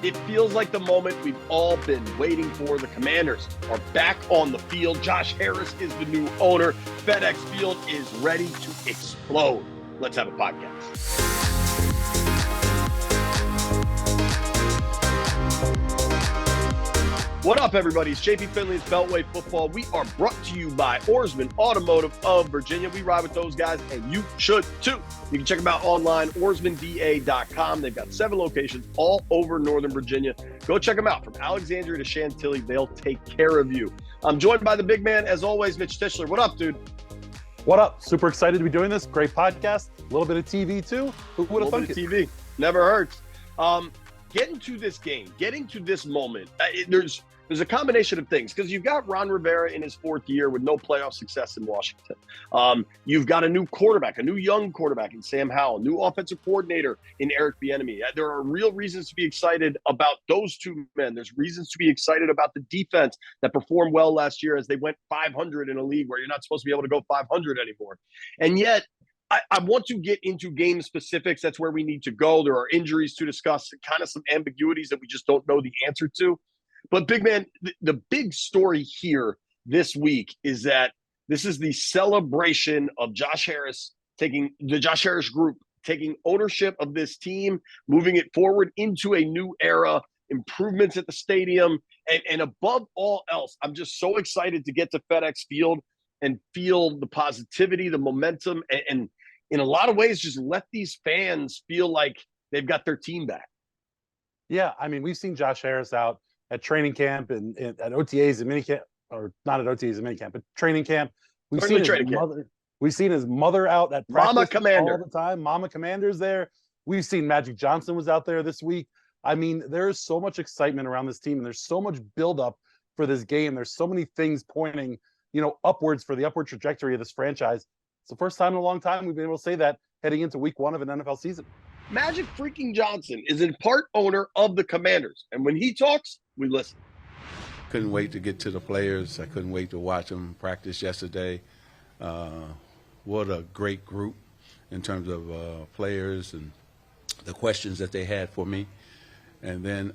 It feels like the moment we've all been waiting for. The Commanders are back on the field. Josh Harris is the new owner. FedEx Field is ready to explode. Let's have a podcast. What up, everybody? It's JP Finley's Beltway Football. We are brought to you by Oarsman Automotive of Virginia. We ride with those guys, and you should too. You can check them out online, oarsmanva.com. They've got 7 locations all over Northern Virginia. Go check them out. From Alexandria to Chantilly, they'll take care of you. I'm joined by the big man, as always, Mitch Tischler. What up, dude? What up? Super excited to be doing this. Great podcast. A little bit of TV, too. Who would have thunk it? TV. Never hurts. Getting to this game, getting to this moment, there's a combination of things, because you've got Ron Rivera in his 4th year with no playoff success in Washington. You've got a new quarterback, a new young quarterback in Sam Howell, new offensive coordinator in Eric Bieniemy. There are real reasons to be excited about those two men. There's reasons to be excited about the defense that performed well last year as they went 500 in a league where you're not supposed to be able to go 500 anymore. And yet, I want to get into game specifics. That's where we need to go. There are injuries to discuss, kind of some ambiguities that we just don't know the answer to. But big man, the big story here this week is that this is the celebration of Josh Harris the Josh Harris group taking ownership of this team, moving it forward into a new era, improvements at the stadium. And above all else, I'm just so excited to get to FedEx Field and feel the positivity, the momentum, and in a lot of ways, just let these fans feel like they've got their team back. Yeah, I mean, we've seen Josh Harris out at training camp and at OTAs and minicamp, or not at OTAs and minicamp, but training camp. We've seen his mother out at practice Mama Commander all the time. Mama Commander's there. We've seen Magic Johnson was out there this week. I mean, there's so much excitement around this team, and there's so much buildup for this game. There's so many things pointing, upwards for the upward trajectory of this franchise. It's the first time in a long time we've been able to say that heading into week 1 of an NFL season. Magic freaking Johnson is in part owner of the Commanders. And when he talks, we listen. Couldn't wait to get to the players. I couldn't wait to watch them practice yesterday. What a great group in terms of players and the questions that they had for me. And then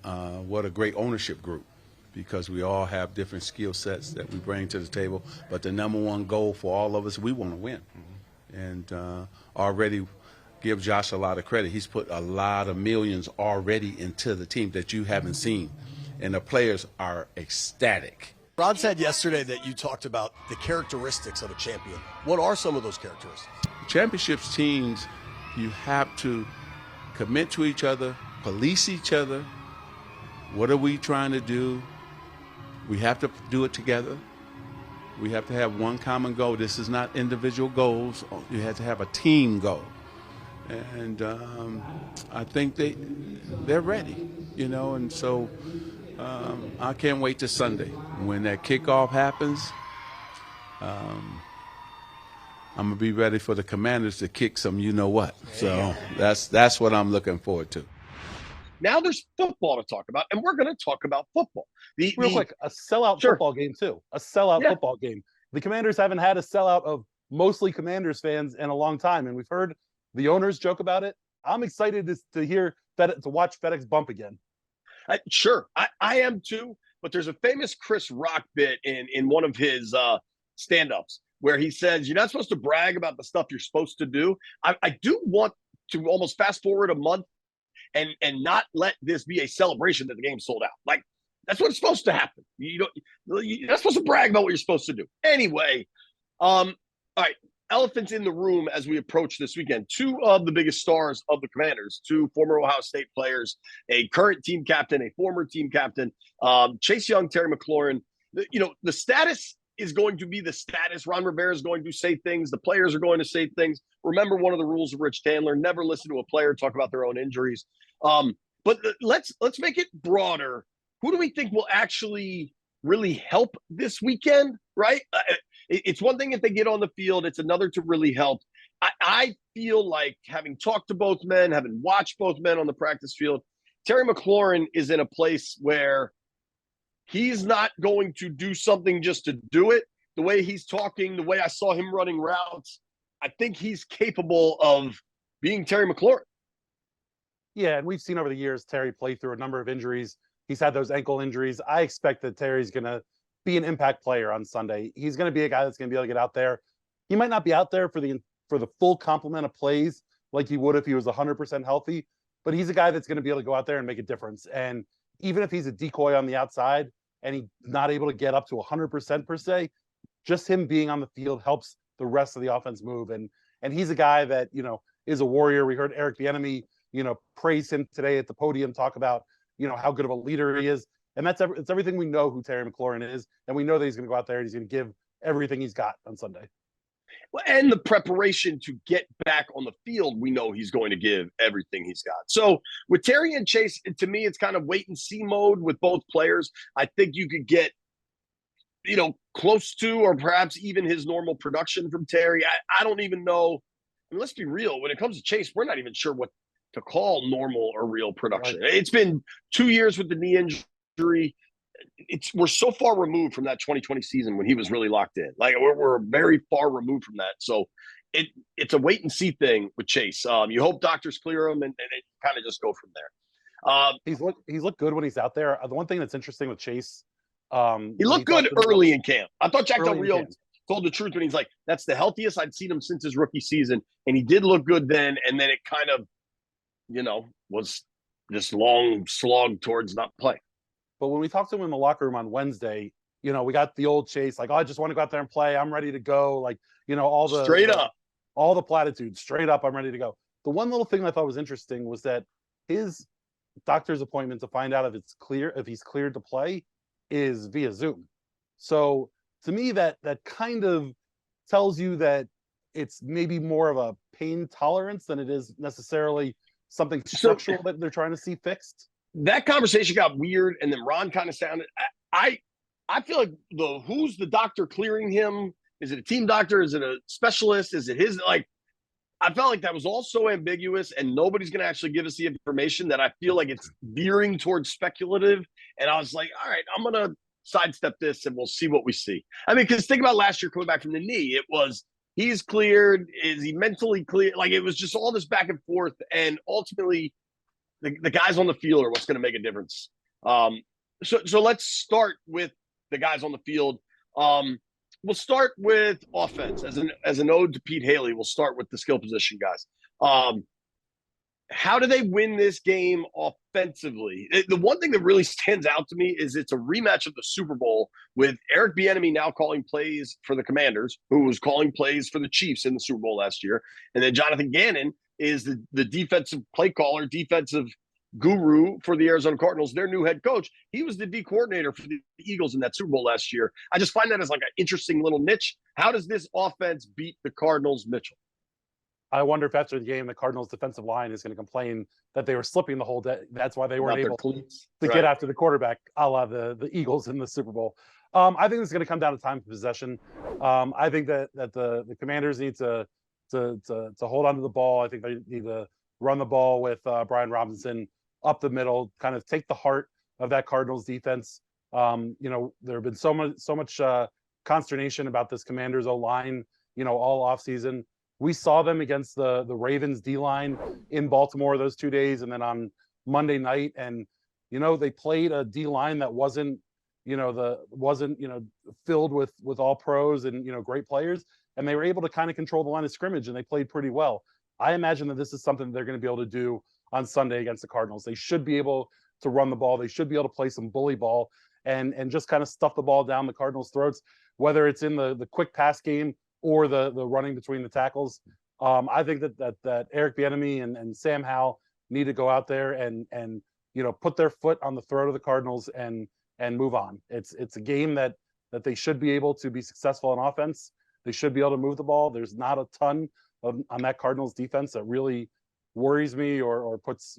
what a great ownership group, because we all have different skill sets that we bring to the table. But the number one goal for all of us, we want to win. And already give Josh a lot of credit. He's put a lot of millions already into the team that you haven't seen. And the players are ecstatic. Ron said yesterday that you talked about the characteristics of a champion. What are some of those characteristics? Championships teams, you have to commit to each other, police each other. What are we trying to do? We have to do it together. We have to have one common goal. This is not individual goals. You have to have a team goal. And I think they're ready, and so I can't wait till Sunday. When that kickoff happens, I'm going to be ready for the Commanders to kick some you-know-what. So that's what I'm looking forward to. Now there's football to talk about, and we're going to talk about football. Real quick, a sellout football game, too. A sellout football game. The Commanders haven't had a sellout of mostly Commanders fans in a long time, and we've heard the owners joke about it. I'm excited to watch FedEx bump again. Sure, I am too. But there's a famous Chris Rock bit in one of his stand-ups where he says, you're not supposed to brag about the stuff you're supposed to do. I do want to almost fast forward a month and not let this be a celebration that the game sold out. Like, that's what's supposed to happen. You're not supposed to brag about what you're supposed to do. Anyway, all right. Elephants in the room as we approach this weekend. 2 of the biggest stars of the Commanders, 2 former Ohio State players, a current team captain, a former team captain, Chase Young, Terry McLaurin. The status is going to be the status. Ron Rivera is going to say things. The players are going to say things. Remember one of the rules of Rich Tandler: never listen to a player talk about their own injuries. But let's make it broader. Who do we think will actually really help this weekend, right? It's one thing if they get on the field. It's another to really help. I feel like, having talked to both men, having watched both men on the practice field, Terry McLaurin is in a place where he's not going to do something just to do it. The way he's talking, the way I saw him running routes, I think he's capable of being Terry McLaurin. Yeah, and we've seen over the years Terry play through a number of injuries. He's had those ankle injuries. I expect that Terry's going to be an impact player on Sunday. He's going to be a guy that's going to be able to get out there. He might not be out there for the full complement of plays like he would if he was 100% healthy, but he's a guy that's going to be able to go out there and make a difference. And even if he's a decoy on the outside and he's not able to get up to 100% per se, just him being on the field helps the rest of the offense move. And he's a guy that, is a warrior. We heard Eric Bieniemy, praise him today at the podium, talk about, how good of a leader he is. And it's everything we know who Terry McLaurin is. And we know that he's going to go out there and he's going to give everything he's got on Sunday. Well, and the preparation to get back on the field, we know he's going to give everything he's got. So with Terry and Chase, to me, it's kind of wait and see mode with both players. I think you could get, close to or perhaps even his normal production from Terry. I don't even know. I mean, let's be real. When it comes to Chase, we're not even sure what to call normal or real production. Right. It's been 2 years with the knee injury. We're so far removed from that 2020 season when he was really locked in. Like we're very far removed from that. So it's a wait and see thing with Chase. You hope doctors clear him and kind of just go from there. He's looked good when he's out there. The one thing that's interesting with Chase, he looked good early in camp. I thought Jack Del Rio told the truth when he's like, that's the healthiest I'd seen him since his rookie season. And he did look good then. And then it kind of, was this long slog towards not playing. But when we talked to him in the locker room on Wednesday, we got the old Chase, like, oh, I just want to go out there and play. I'm ready to go. Like, all the platitudes, straight up, I'm ready to go. The one little thing I thought was interesting was that his doctor's appointment to find out if he's cleared to play is via Zoom. So to me, that kind of tells you that it's maybe more of a pain tolerance than it is necessarily something structural that they're trying to see fixed. That conversation got weird, and then Ron kind of sounded. I feel like who's the doctor clearing him? Is it a team doctor? Is it a specialist? Is it his? Like, I felt like that was all so ambiguous, and nobody's going to actually give us the information that I feel like it's veering towards speculative. And I was like, all right, I'm going to sidestep this, and we'll see what we see. I mean, because think about last year coming back from the knee. It was he's cleared. Is he mentally clear? Like, it was just all this back and forth, and ultimately, the guys on the field are what's going to make a difference. So let's start with the guys on the field. We'll start with offense as an ode to Pete Haley. We'll start with the skill position guys. How do they win this game offensively? The one thing that really stands out to me is it's a rematch of the Super Bowl with Eric Bieniemy now calling plays for the Commanders, who was calling plays for the Chiefs in the Super Bowl last year, and then Jonathan Gannon is the defensive play caller, defensive guru for the Arizona Cardinals, their new head coach. He was the D coordinator for the Eagles in that Super Bowl last year. I just find that as like an interesting little niche. How does this offense beat the Cardinals, Mitchell? I wonder if after the game, the Cardinals defensive line is going to complain that they were slipping the whole day. That's why they weren't able to get after the quarterback, a la the Eagles in the Super Bowl. I think it's going to come down to time of possession. I think that the Commanders need to hold on to the ball. I think they need to run the ball with Brian Robinson up the middle, kind of take the heart of that Cardinals defense. There have been so much consternation about this Commanders O-line, all offseason. We saw them against the Ravens D-line in Baltimore those 2 days, and then on Monday night, and they played a D-line that wasn't filled with all pros and great players, and they were able to kind of control the line of scrimmage, and they played pretty well. I imagine that this is something they're going to be able to do on Sunday against the Cardinals. They should be able to run the ball. They should be able to play some bully ball and just kind of stuff the ball down the Cardinals' throats, whether it's in the quick pass game or the running between the tackles. I think that Eric Bieniemy and Sam Howell need to go out there and put their foot on the throat of the Cardinals and move on. It's a game that they should be able to be successful on offense. They should be able to move the ball. There's not a ton on that Cardinals defense that really worries me or puts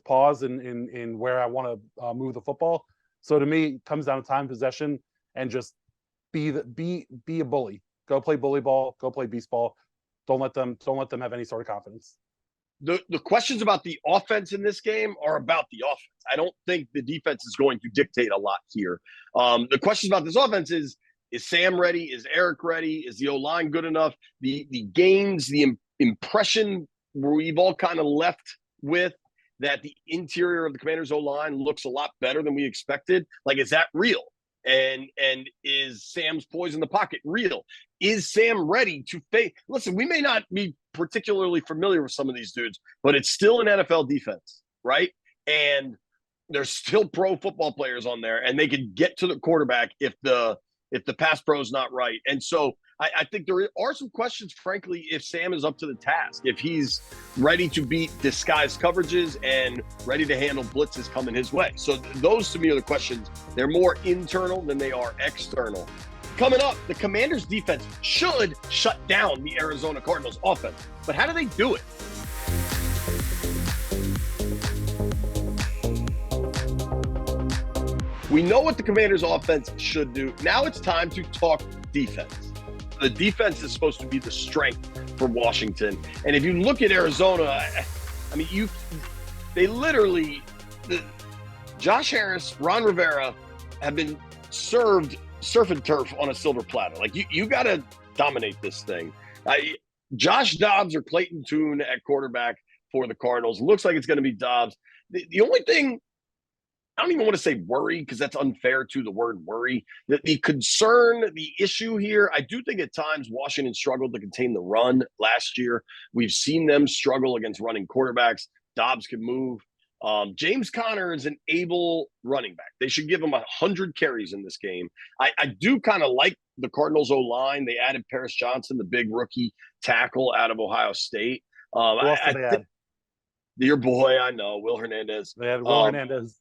pause in where I want to move the football. So to me, it comes down to time possession and just be a bully. Go play bully ball. Go play beast ball. Don't let them have any sort of confidence. The questions about the offense in this game are about the offense. I don't think the defense is going to dictate a lot here. The questions about this offense is Sam ready? Is Eric ready? Is the O-line good enough? The gains, the impression we've all kind of left with that the interior of the Commanders' O-line looks a lot better than we expected? Like, is that real? And is Sam's poise in the pocket real? Is Sam ready to face? Listen, we may not be particularly familiar with some of these dudes, but it's still an NFL defense, right? And there's still pro football players on there, and they can get to the quarterback if the pass pro is not right. And so I think there are some questions, frankly, if Sam is up to the task, if he's ready to beat disguised coverages and ready to handle blitzes coming his way. So those, to me, are the questions. They're more internal than they are external. Coming up, the Commanders' defense should shut down the Arizona Cardinals' offense. But how do they do it? We know what the Commanders' offense should do. Now it's time to talk defense. The defense is supposed to be the strength for Washington. And if you look at Arizona, I mean, Josh Harris, Ron Rivera have been served surf and turf on a silver platter. Like, you got to dominate this thing. Josh Dobbs or Clayton Tune at quarterback for the Cardinals. Looks like it's going to be Dobbs. The only thing, I don't even want to say worry, because that's unfair to the word worry. The concern, the issue here, I do think at times Washington struggled to contain the run last year. We've seen them struggle against running quarterbacks. Dobbs can move. James Conner is an able running back. They should give him 100 carries in this game. I do kind of like the Cardinals O-line. They added Paris Johnson, the big rookie tackle out of Ohio State. Your boy, I know, Will Hernandez. They had Will Hernandez.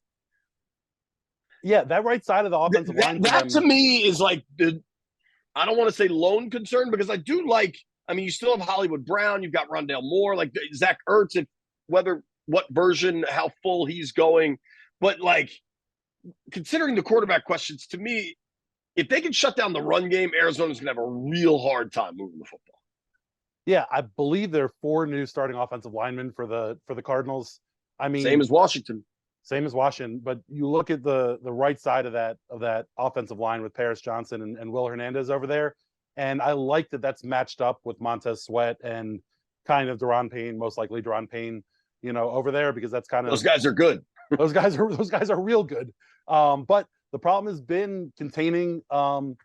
Yeah, that right side of the offensive line. That to me is like I don't want to say lone concern, because I do like, I mean, you still have Hollywood Brown, you've got Rondale Moore, like Zach Ertz, what version, how full he's going. But like, considering the quarterback questions, to me, if they can shut down the run game, Arizona's gonna have a real hard time moving the football. Yeah, I believe there are 4 new starting offensive linemen for the Cardinals. I mean, same as Washington. But you look at the right side of that offensive line with Paris Johnson and Will Hernandez over there, and I like that that's matched up with Montez Sweat and kind of most likely Daron Payne, over there, because that's kind of, those guys are good. those guys are real good. But the problem has been containing the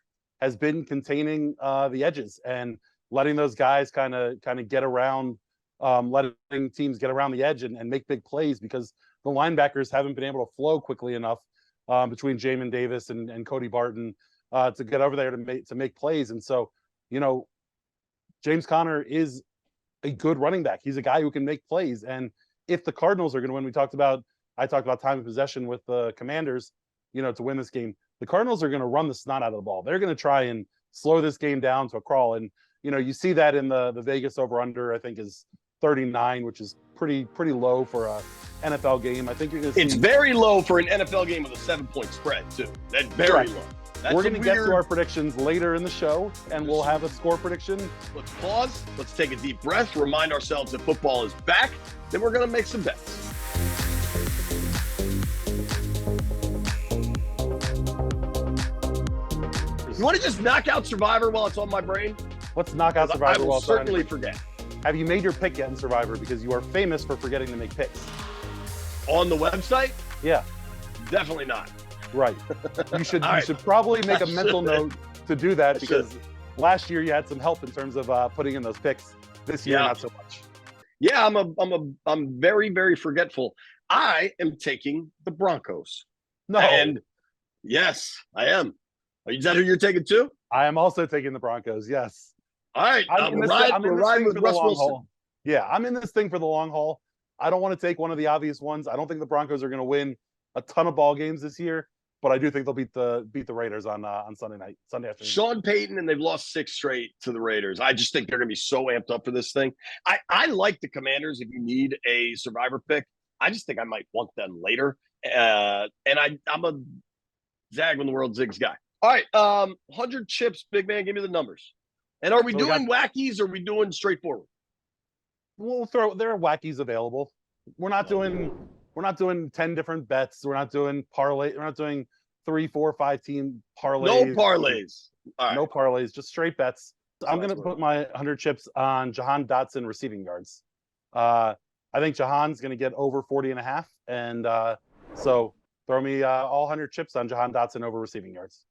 edges and letting those guys kind of get around, letting teams get around the edge and make big plays, because the linebackers haven't been able to flow quickly enough between Jamin Davis and Cody Barton to get over there to make plays. And so, James Conner is a good running back. He's a guy who can make plays. And if the Cardinals are going to win, I talked about time of possession with the Commanders, to win this game. The Cardinals are going to run the snot out of the ball. They're going to try and slow this game down to a crawl. And, you see that in the Vegas over-under, I think, is 39, which is pretty low for a NFL game. I think you're going to see... It's very low for an NFL game with a 7-point spread, too. That's very low. We're going to get to our predictions later in the show, and we'll have a score prediction. Let's pause. Let's take a deep breath. Remind ourselves that football is back. Then we're going to make some bets. You want to just knock out Survivor while it's on my brain? Let's knock out Survivor. I will certainly forget. Have you made your pick yet in Survivor? Because you are famous for forgetting to make picks. On the website? Yeah. Definitely not. Right. You should probably make a mental note to do that, because last year you had some help in terms of putting in those picks. This year, not so much. Yeah, I'm very, very forgetful. I am taking the Broncos. No. And yes, I am. Is that who you're taking too? I am also taking the Broncos. Yes. All right. I'm riding with Russ Wilson. Yeah, I'm in this thing for the long haul. I don't want to take one of the obvious ones. I don't think the Broncos are going to win a ton of ball games this year, but I do think they'll beat the Raiders on Sunday afternoon. Sean Payton, and they've lost 6 straight to the Raiders. I just think they're going to be so amped up for this thing. I like the Commanders if you need a Survivor pick. I just think I might want them later. And I'm a Zag when the world zigs guy. All right, 100 chips, big man. Give me the numbers. And are we doing wackies, or are we doing straightforward? There are wackies available. We're not doing 10 different bets. We're not doing parlay. We're not doing 3, 4, 5 team parlays. No parlays. All right. No parlays, just straight bets. I'm going to put my 100 chips on Jahan Dotson receiving yards. I think Jahan's going to get over 40.5. And so throw me all 100 chips on Jahan Dotson over receiving yards.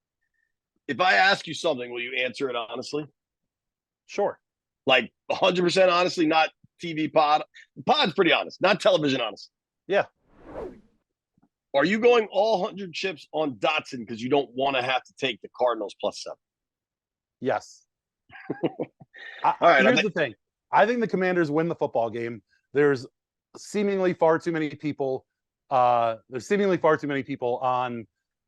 If I ask you something, will you answer it honestly? Sure. Like 100% honestly, not TV pod. Pod's pretty honest, not television honest. Yeah. Are you going all 100 chips on Dotson because you don't want to have to take the Cardinals +7? Yes. All right. Here's the thing. I think the Commanders win the football game. There's seemingly far too many people. On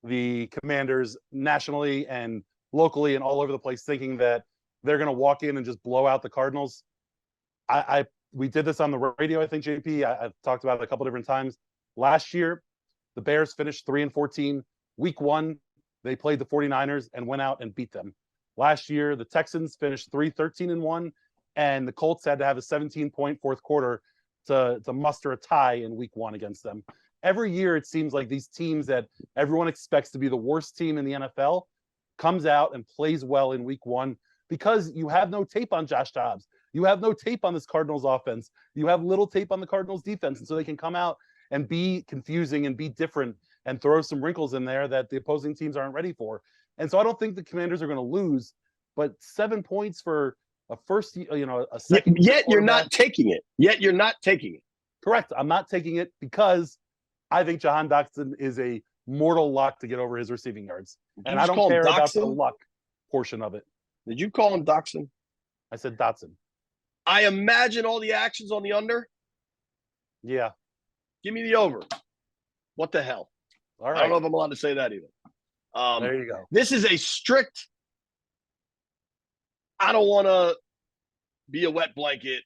the Commanders nationally and locally and all over the place thinking that they're going to walk in and just blow out the Cardinals. We did this on the radio, I think, JP. I've talked about it a couple different times. Last year, the Bears finished 3-14. Week 1, they played the 49ers and went out and beat them. Last year, the Texans finished 3-13-1, and the Colts had to have a 17-point fourth quarter to muster a tie in week 1 against them. Every year, it seems like these teams that everyone expects to be the worst team in the NFL comes out and plays well in week 1 because you have no tape on Josh Dobbs. You have no tape on this Cardinals offense. You have little tape on the Cardinals defense. And so they can come out and be confusing and be different and throw some wrinkles in there that the opposing teams aren't ready for. And so I don't think the Commanders are going to lose, but 7 points for a second. Yet you're not taking it. Correct. I'm not taking it because I think Jahan Dotson is a mortal lock to get over his receiving yards. And I don't care about the luck portion of it. Did you call him Dotson? I said Dotson. I imagine all the actions on the under. Yeah. Give me the over. What the hell? All right. I don't know if I'm allowed to say that either. There you go. This is a strict, I don't want to be a wet blanket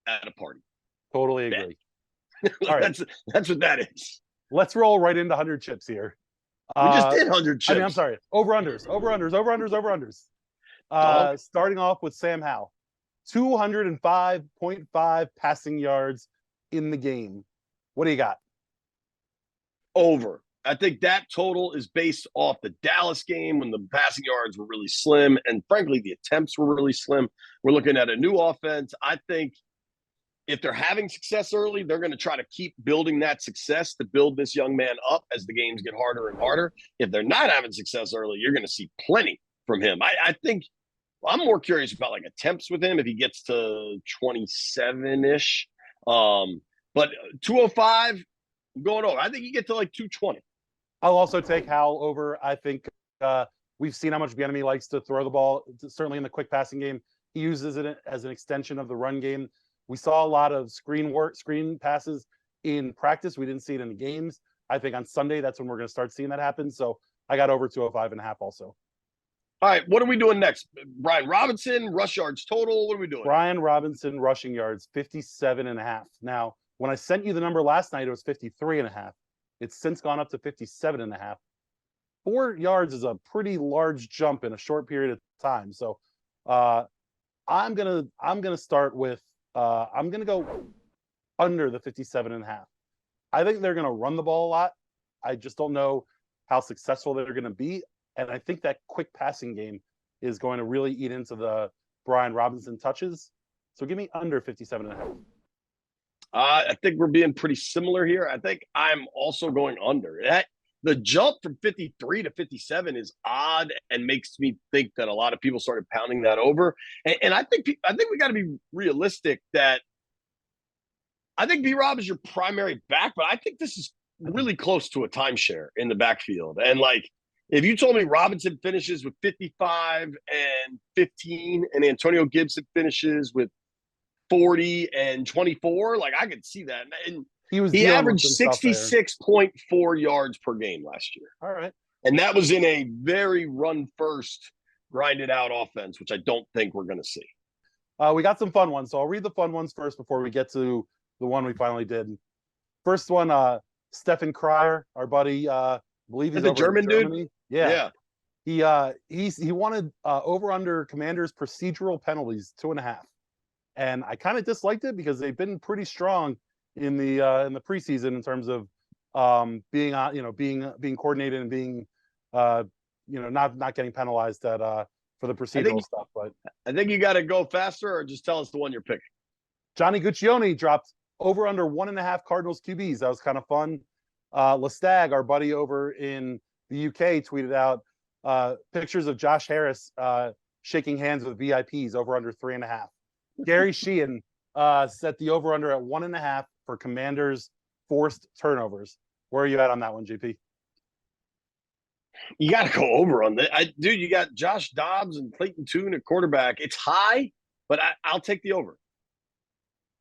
at a party. Totally agree. All right. That's what that is. Let's roll right into 100 chips here. We just did 100 chips. I'm sorry. Over-unders. Starting off with Sam Howell. 205.5 passing yards in the game. What do you got? Over. I think that total is based off the Dallas game when the passing yards were really slim, and frankly, the attempts were really slim. We're looking at a new offense. I think if they're having success early, they're going to try to keep building that success to build this young man up as the games get harder and harder. If they're not having success early, you're going to see plenty from him. I think I'm more curious about like attempts with him if he gets to 27-ish. But 205, I'm going over. I think you get to like 220. I'll also take Howell over. I think we've seen how much Bieniemy likes to throw the ball, certainly in the quick passing game. He uses it as an extension of the run game. We saw a lot of screen passes in practice. We didn't see it in the games. I think on Sunday, that's when we're going to start seeing that happen. So I got over 205.5 also. All right, what are we doing next? Brian Robinson, rush yards total. What are we doing? Brian Robinson, rushing yards, 57.5. Now, when I sent you the number last night, it was 53.5. It's since gone up to 57.5. 4 yards is a pretty large jump in a short period of time. So I'm gonna start with I'm gonna go under the 57.5. I think they're gonna run the ball a lot. I just don't know how successful they're gonna be. And I think that quick passing game is going to really eat into the Brian Robinson touches. So give me under 57.5. I think we're being pretty similar here. I think I'm also going under. The jump from 53 to 57 is odd and makes me think that a lot of people started pounding that over. And I think we got to be realistic that I think B-Rob is your primary back, but I think this is really close to a timeshare in the backfield. And like, if you told me Robinson finishes with 55 and 15 and Antonio Gibson finishes with 40 and 24, like I could see that. And he averaged 66.4 yards per game last year. All right. And that was in a very run-first, grinded-out offense, which I don't think we're going to see. We got some fun ones. So I'll read the fun ones first before we get to the one we finally did. First one, Stefan Krier, our buddy, I believe he's the German dude. Yeah. He wanted over under Commanders procedural penalties 2.5, and I kind of disliked it because they've been pretty strong in the preseason in terms of being coordinated and being not getting penalized for the procedural stuff. But I think you got to go faster or just tell us the one you're picking. Johnny Guccione dropped Over under 1.5 Cardinals QBs. That was kind of fun. Lestag, our buddy over in the UK, tweeted out pictures of Josh Harris shaking hands with VIPs. Over under 3.5. Gary Sheehan set the over under at 1.5 for Commanders forced turnovers. Where are you at on that one, GP? You got to go over on that. Dude, you got Josh Dobbs and Clayton Tune at quarterback. It's high, but I'll take the over.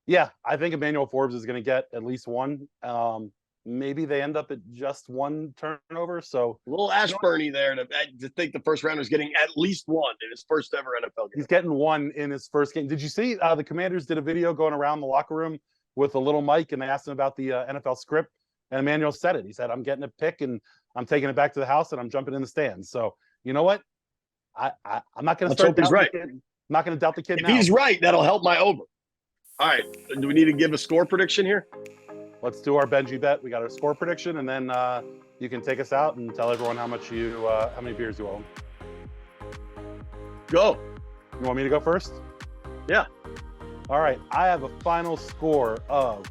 Yeah, I think Emmanuel Forbes is going to get at least one. Maybe they end up at just one turnover. So a little Ashburny there to think the first rounder is getting at least one in his first ever NFL game. He's getting one in his first game. Did you see the Commanders did a video going around the locker room with a little mic, and they asked him about the NFL script, and Emmanuel said it. He said, "I'm getting a pick, and I'm taking it back to the house, and I'm jumping in the stands." So you know what? I'm not going to start doubting the kid. I'm not going to doubt the kid now. If he's right, that'll help my over. All right. Do we need to give a score prediction here? Let's do our Benji bet. We got our score prediction, and then you can take us out and tell everyone how much how many beers you own. Go. You want me to go first? Yeah. All right. I have a final score of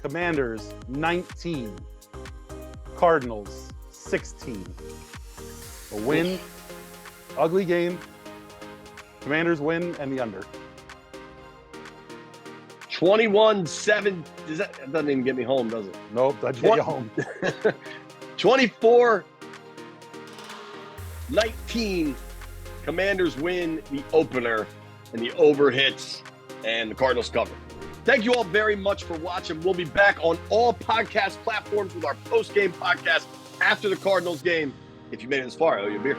Commanders 19, Cardinals 16. A win, ugly game. Commanders win and the under. 21-7. That doesn't even get me home, does it? Nope, doesn't get you home. 24-19. Commanders win the opener, and the over hits, and the Cardinals cover. Thank you all very much for watching. We'll be back on all podcast platforms with our post-game podcast after the Cardinals game. If you made it this far, I owe you a beer.